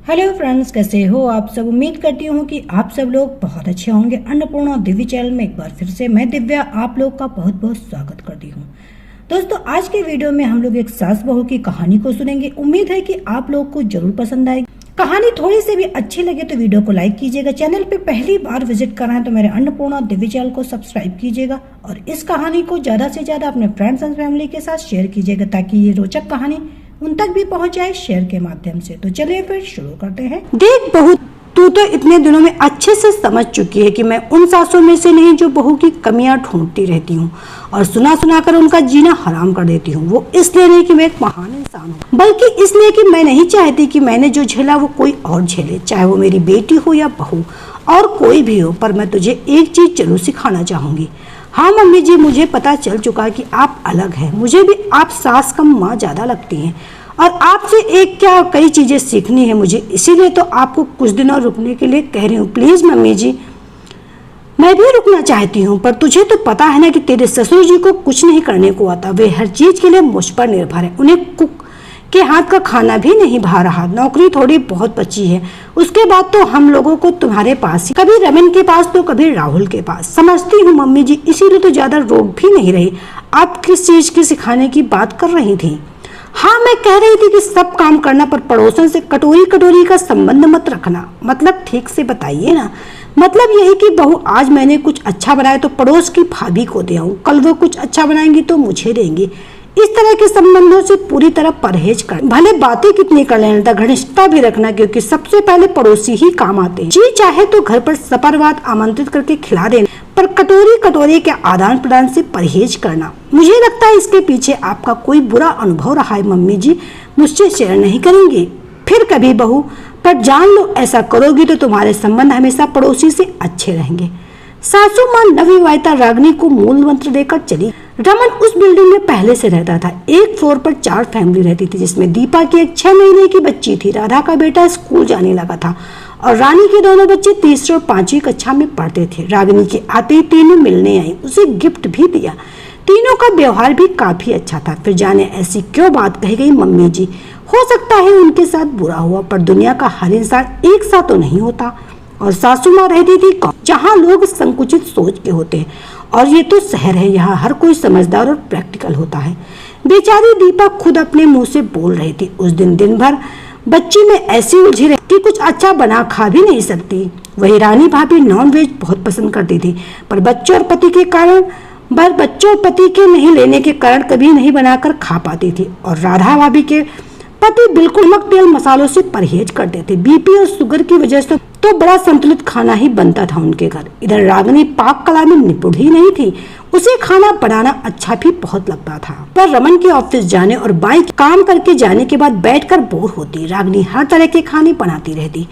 Hello friends, कैसे हो आप सब। उम्मीद करती हूँ कि आप सब लोग बहुत अच्छे होंगे। अन्नपूर्णा दिव्य चैनल में एक बार फिर से मैं दिव्या आप लोग का बहुत बहुत स्वागत करती हूँ। दोस्तों, आज के वीडियो में हम लोग एक सास बहू की कहानी को सुनेंगे। उम्मीद है कि आप लोग को जरूर पसंद आएगी। कहानी थोड़ी सी भी अच्छी लगे तो वीडियो को लाइक कीजिएगा। चैनल पे पहली बार विजिट कर रहे हैं तो मेरे अन्नपूर्णा दिव्य चैनल को सब्सक्राइब कीजिएगा और इस कहानी को ज्यादा से ज्यादा अपने फ्रेंड्स एंड फैमिली के साथ शेयर कीजिएगा ताकि ये रोचक कहानी उन तक भी पहुंच जाए शेयर के माध्यम से। तो चलिए फिर शुरू करते हैं। देख बहू, तू तो इतने दिनों में अच्छे से समझ चुकी है कि मैं उन सासों में से नहीं जो बहू की कमियां ढूंढती रहती हूँ और सुना सुना कर उनका जीना हराम कर देती हूँ। वो इसलिए नहीं कि मैं एक महान इंसान हूँ, बल्कि इसलिए कि मैं नहीं चाहती कि मैंने जो झेला वो कोई और झेले, चाहे वो मेरी बेटी हो या बहू और कोई भी हो। पर मैं तुझे एक चीज जरूर सिखाना चाहूंगी। हाँ मम्मी जी, मुझे पता चल चुका कि आप अलग हैं। मुझे भी आप सास कम माँ ज्यादा लगती हैं और आपसे एक क्या कई चीजें सीखनी है मुझे, इसीलिए तो आपको कुछ दिन और रुकने के लिए कह रही हूँ। प्लीज मम्मी जी, मैं भी रुकना चाहती हूँ, पर तुझे तो पता है ना कि तेरे ससुर जी को कुछ नहीं करने को आता। वे हर चीज के लिए मुझ पर निर्भर है। उन्हें कुक के हाथ का खाना भी नहीं भा रहा। नौकरी थोड़ी बहुत बची है, उसके बाद तो हम लोगों को तुम्हारे पास ही, कभी रमन के पास तो कभी राहुल के पास। समझती हूँ मम्मी जी, इसीलिए तो ज्यादा रोक भी नहीं रही। आप किस चीज की सिखाने की बात कर रही थी? हाँ, मैं कह रही थी कि सब काम करना पर पड़ोसन से कटोरी कटोरी का संबंध मत रखना। मतलब ठीक से बताइए ना। मतलब यही कि बहू, आज मैंने कुछ अच्छा बनाया तो पड़ोस की भाभी को दे आऊं, कल वो कुछ अच्छा बनाएंगी तो मुझे देंगी। इस तरह के संबंधों से पूरी तरह परहेज कर। भले बातें कितनी कर लेना, घनिष्ठता भी रखना, क्योंकि सबसे पहले पड़ोसी ही काम आते हैं। जी चाहे तो घर पर सपरवाद आमंत्रित करके खिला देना, पर कटोरी कटोरी के आदान प्रदान से परहेज करना। मुझे लगता है इसके पीछे आपका कोई बुरा अनुभव रहा है। मम्मी जी मुझसे शेयर नहीं करेंगे फिर कभी बहू, पर जान लो ऐसा करोगी तो तुम्हारे संबंध हमेशा पड़ोसी से अच्छे रहेंगे। सासू माँ नवविवाहिता रागिनी को मूल मंत्र देकर चली। रमन उस बिल्डिंग में पहले से रहता था। एक फ्लोर पर 4 फैमिली रहती थी, जिसमें दीपा की एक 6 महीने की बच्ची थी, राधा का बेटा स्कूल जाने लगा था और रानी के दोनों बच्चे तीसरी और 5वीं कक्षा में पढ़ते थे। रागिनी के आते ही तीनों मिलने आई, उसे गिफ्ट भी दिया। तीनों का व्यवहार भी काफी अच्छा था। फिर जाने ऐसी क्यों बात कही गई मम्मी जी। हो सकता है उनके साथ बुरा हुआ, पर दुनिया का हर इंसान एक सा तो नहीं होता। और सासू माँ रहती थी जहाँ लोग संकुचित सोच के होते हैं, और ये तो शहर है, यहाँ हर कोई समझदार और प्रैक्टिकल होता है। बेचारी दीपा खुद अपने मुंह से बोल रही थी। उस दिन भर बच्ची में ऐसी उलझी रही कि कुछ अच्छा बना खा भी नहीं सकती। वही रानी भाभी नॉनवेज बहुत पसंद करती थी, पर बच्चों और पति के नहीं लेने के कारण कभी नहीं बनाकर खा पाती थी। और राधा भाभी के पति बिल्कुल नमक तेल मसालों से परहेज करते थे। बीपी और शुगर की वजह से तो बड़ा संतुलित खाना ही बनता था उनके घर। इधर रागिनी पाक कला में निपुण ही नहीं थी, उसे खाना बनाना अच्छा भी बहुत लगता था। पर रमन के ऑफिस जाने और बाइक काम करके जाने के बाद बैठकर बोर होती। रागिनी हर तरह के खाने बनाती रहती।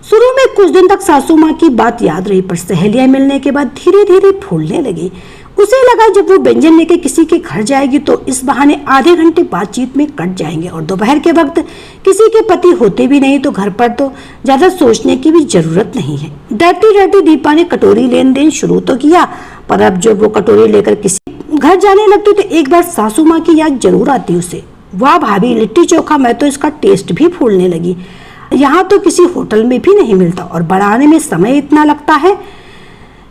शुरू में कुछ दिन तक सासू माँ की बात याद रही, पर सहेलियां मिलने के बाद धीरे धीरे भूलने लगी। उसे लगा जब वो व्यंजन लेके किसी के घर जाएगी तो इस बहाने आधे घंटे बातचीत में कट जाएंगे, और दोपहर के वक्त किसी के पति होते भी नहीं तो घर पर तो ज्यादा सोचने की भी जरूरत नहीं है। डरती डरती दीपा ने कटोरी लेन देन शुरू तो किया, पर अब जब वो कटोरी लेकर किसी घर जाने लगती तो एक बार सासू माँ की याद जरूर आती उसे। वाह भाभी, लिट्टी चोखा, मैं तो इसका टेस्ट भी भूलने लगी। यहाँ तो किसी होटल में भी नहीं मिलता और बनाने में समय इतना लगता है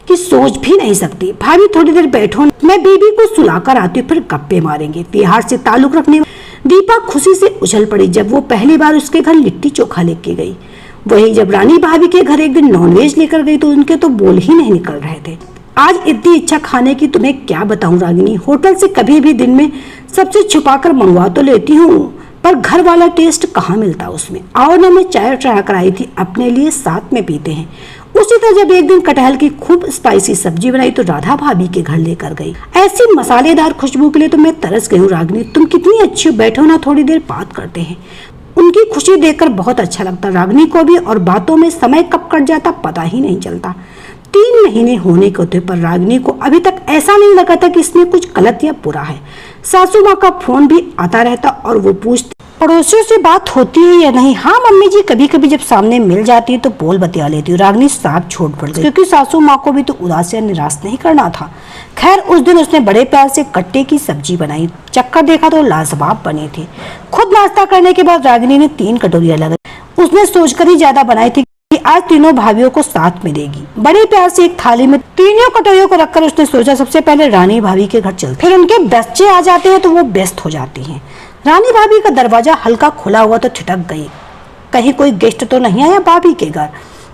कि सोच भी नहीं सकती। भाभी थोड़ी देर बैठो, मैं बीबी को सुलाकर आती हूँ, फिर गप्पे मारेंगे। तिहार से ताल्लुक रखने दीपा खुशी से उछल पड़ी जब वो पहली बार उसके घर लिट्टी चोखा लेके गई। वही जब रानी भाभी के घर एक दिन नॉनवेज लेकर गई तो उनके तो बोल ही नहीं निकल रहे थे। आज इतनी इच्छा खाने की तुम्हें क्या बताऊं रागिनी, होटल से कभी भी दिन में सबसे छुपा कर मंगवा तो लेती हूँ, पर घर वाला टेस्ट कहाँ मिलता उसमें। और न मैं चाय ट्राई कराई थी अपने लिए, साथ में पीते हैं। उसी तरह जब एक दिन कटहल की खूब स्पाइसी सब्जी बनाई तो राधा भाभी के घर लेकर गई। ऐसी मसालेदार खुशबू के लिए तो मैं तरस गई हूँ। रागिनी तुम कितनी अच्छी हो, बैठो ना, थोड़ी देर बात करते हैं। उनकी खुशी देखकर बहुत अच्छा लगता रागिनी को भी, और बातों में समय कब कट जाता पता ही नहीं चलता। 3 महीने होने को थे, पर रागिनी को अभी तक ऐसा नहीं लगा था कि इसमें कुछ गलत या बुरा है। सासू माँ का फोन भी आता रहता और वो पूछती पड़ोसियों से बात होती है या नहीं। हाँ मम्मी जी, कभी कभी जब सामने मिल जाती है तो बोल बतिया लेती हूँ। रागिनी साफ छोड़ पड़ गई, क्योंकि सासू माँ को भी तो उदास या निराश नहीं करना था। खैर उस दिन उसने बड़े प्यार से कट्टे की सब्जी बनाई। चक्कर देखा तो लाजवाब बनी थी। खुद नाश्ता करने के बाद रागिनी ने 3 कटोरियां लगाई। उसने सोचकर ही ज्यादा बनाई थी कि आज तीनों भाभीियों को साथ में देगी। बड़े प्यार से एक थाली में तीनों कटोरियों को रखकर उसने सोचा सबसे पहले रानी भाभी के घर चलते। फिर उनके बच्चे आ जाते हैं तो वो व्यस्त हो जाती हैं। रानी भाभी का दरवाजा हल्का खुला हुआ तो छिटक गई, कहीं कोई गेस्ट तो नहीं आया भाभी के घर।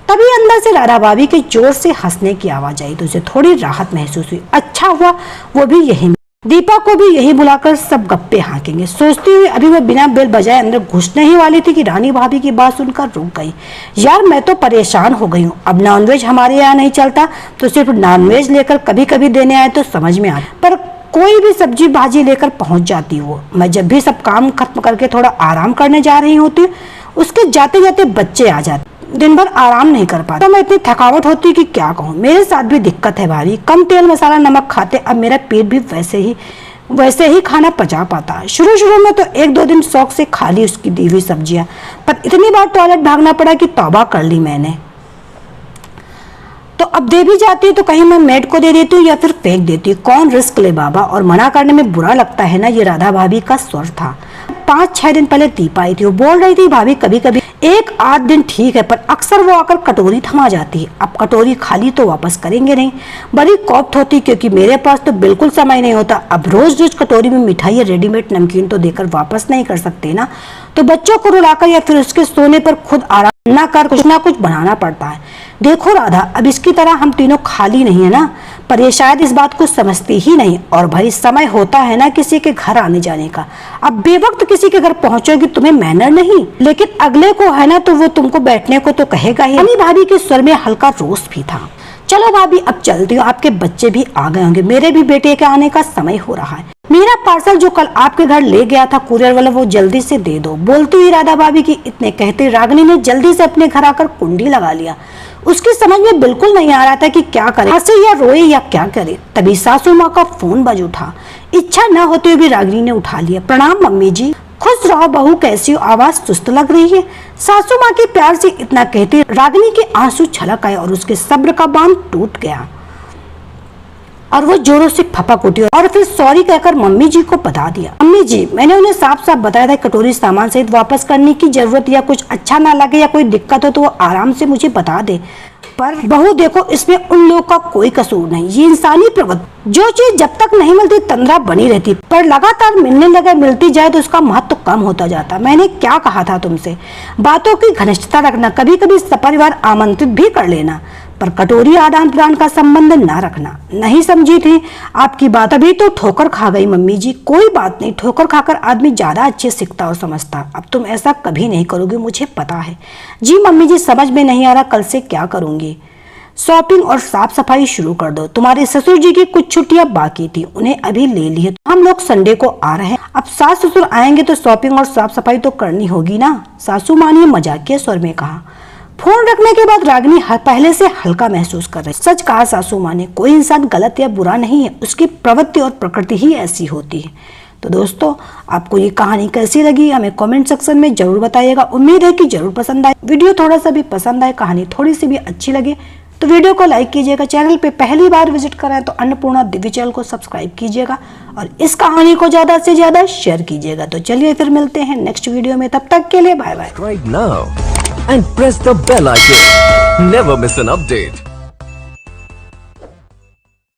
तभी अंदर से राधा भाभी के जोर से हंसने की आवाज आई तो उसे थोड़ी राहत महसूस हुई। अच्छा हुआ वो भी यही, दीपा को भी यही बुलाकर सब गप्पे हाँकेंगे। सोचती हुई अभी वो बिना बेल बजाए अंदर घुसने ही वाली थी कि रानी भाभी की बात सुनकर रुक गई। यार मैं तो परेशान हो गई हूँ, अब नॉनवेज हमारे यहाँ नहीं चलता तो सिर्फ नॉनवेज लेकर कभी कभी देने आए तो समझ में आता, पर कोई भी सब्जी भाजी लेकर पहुंच जाती हो। मैं जब भी सब काम खत्म करके थोड़ा आराम करने जा रही होती उसके जाते जाते बच्चे आ जाते, दिन भर आराम नहीं कर पाता। तो मैं इतनी थकावट होती कि क्या कहूँ। मेरे साथ भी दिक्कत है भाभी, कम तेल मसाला नमक खाते अब मेरा पेट भी वैसे ही खाना पचा पाता। शुरू में तो 1-2 दिन शौक से खा ली उसकी दी हुई सब्जियां, पर इतनी बार टॉयलेट भागना पड़ा कि तौबा कर ली मैंने। तो अब दे भी जाती है तो कहीं मैं मेड को दे देती हूँ या फिर फेंक देती हूँ, कौन रिस्क ले बाबा। और मना करने में बुरा लगता है ना, ये राधा भाभी का स्वर था। 5-6 दिन पहले दीपा आई थी, वो बोल रही थी भाभी कभी कभी 1-8 दिन ठीक है, पर अक्सर वो आकर कटोरी थमा जाती है। अब कटोरी खाली तो वापस करेंगे नहीं। बड़ी कौप्त होती क्योंकि मेरे पास तो बिल्कुल समय नहीं होता। अब रोज रोज कटोरी में मिठाई या रेडीमेड नमकीन तो देकर वापस नहीं कर सकते ना, तो बच्चों को रुलाकर या फिर उसके सोने पर खुद आराम ना कर कुछ ना कुछ बनाना पड़ता है। देखो राधा, अब इसकी तरह हम तीनों खाली नहीं है ना, पर ये शायद इस बात को समझती ही नहीं। और भाई समय होता है ना किसी के घर आने जाने का, अब बेवक्त किसी के घर पहुंचोगी तुम्हें मैनर नहीं, लेकिन अगले को है ना तो वो तुमको बैठने को तो कहेगा ही। रानी भाभी के स्वर में हल्का रोष भी था। चलो भाभी अब चलती हूँ, आपके बच्चे भी आ गए होंगे, मेरे भी बेटे के आने का समय हो रहा है। मेरा पार्सल जो कल आपके घर ले गया था कुरियर वाला वो जल्दी से दे दो। बोलती हुई राधा भाभी की इतने कहते रागिनी ने जल्दी से अपने घर आकर कुंडी लगा लिया। उसकी समझ में बिल्कुल नहीं आ रहा था कि क्या करे, हंसे या रोए या क्या करे। तभी सासू माँ का फोन बज उठा। इच्छा न होते हुए भी रागिनी ने उठा लिया। प्रणाम मम्मी जी। खुश रहो बहू, कैसी हो, आवाज सुस्त लग रही है। सासू माँ के प्यार से इतना कहते रागिनी के आंसू छलक आए और उसके सब्र का बांध टूट गया और वो जोरों से फपक उठी और फिर सॉरी कहकर मम्मी जी को बता दिया। मम्मी जी, मैंने उन्हें साफ साफ बताया था कटोरी सामान सहित वापस करने की जरूरत, या कुछ अच्छा ना लगे या कोई दिक्कत हो तो वो आराम से मुझे बता दे। पर बहू देखो, इसमें उन लोगों का कोई कसूर नहीं, ये इंसानी प्रवृत्ति। जो चीज जब तक नहीं मिलती तंद्रा बनी रहती, पर लगातार मिलने लगे मिलती जाए तो उसका महत्व कम होता जाता। मैंने क्या कहा था तुमसे, बातों की घनिष्ठता रखना, कभी कभी सपरिवार आमंत्रित भी कर लेना, पर कटोरी आदान प्रदान का संबंध ना रखना। नहीं समझी थी आपकी बात, अभी तो ठोकर खा गई मम्मी जी। कोई बात नहीं, ठोकर खाकर आदमी ज्यादा अच्छे सीखता और समझता। अब तुम ऐसा कभी नहीं करोगी, मुझे पता है। जी मम्मी जी, समझ में नहीं आ रहा कल से क्या करूंगी। शॉपिंग और साफ सफाई शुरू कर दो। तुम्हारे ससुर जी की कुछ छुट्टियां बाकी थी, उन्हें अभी ले ली है। हम लोग संडे को आ रहे हैं। अब सास ससुर आएंगे तो शॉपिंग और साफ सफाई तो करनी होगी ना, सासू माँ ने मजाकिया स्वर में कहा। फोन रखने के बाद रागिनी पहले से हल्का महसूस कर रही। सच कहा सासू माँ ने, कोई इंसान गलत या बुरा नहीं है, उसकी प्रवृत्ति और प्रकृति ही ऐसी होती है। तो दोस्तों, आपको ये कहानी कैसी लगी हमें कमेंट सेक्शन में जरूर बताइएगा। उम्मीद है कि जरूर पसंद आए। वीडियो थोड़ा सा भी पसंद आए, कहानी थोड़ी सी भी अच्छी लगे तो वीडियो को लाइक कीजिएगा। चैनल पे पहली बार विजिट करें तो अन्नपूर्णा दिव्य चैनल को सब्सक्राइब कीजिएगा और इस कहानी को ज्यादा से ज्यादा शेयर कीजिएगा। तो चलिए फिर मिलते हैं नेक्स्ट वीडियो में, तब तक के लिए bye bye. And press the bell icon. Never miss an update.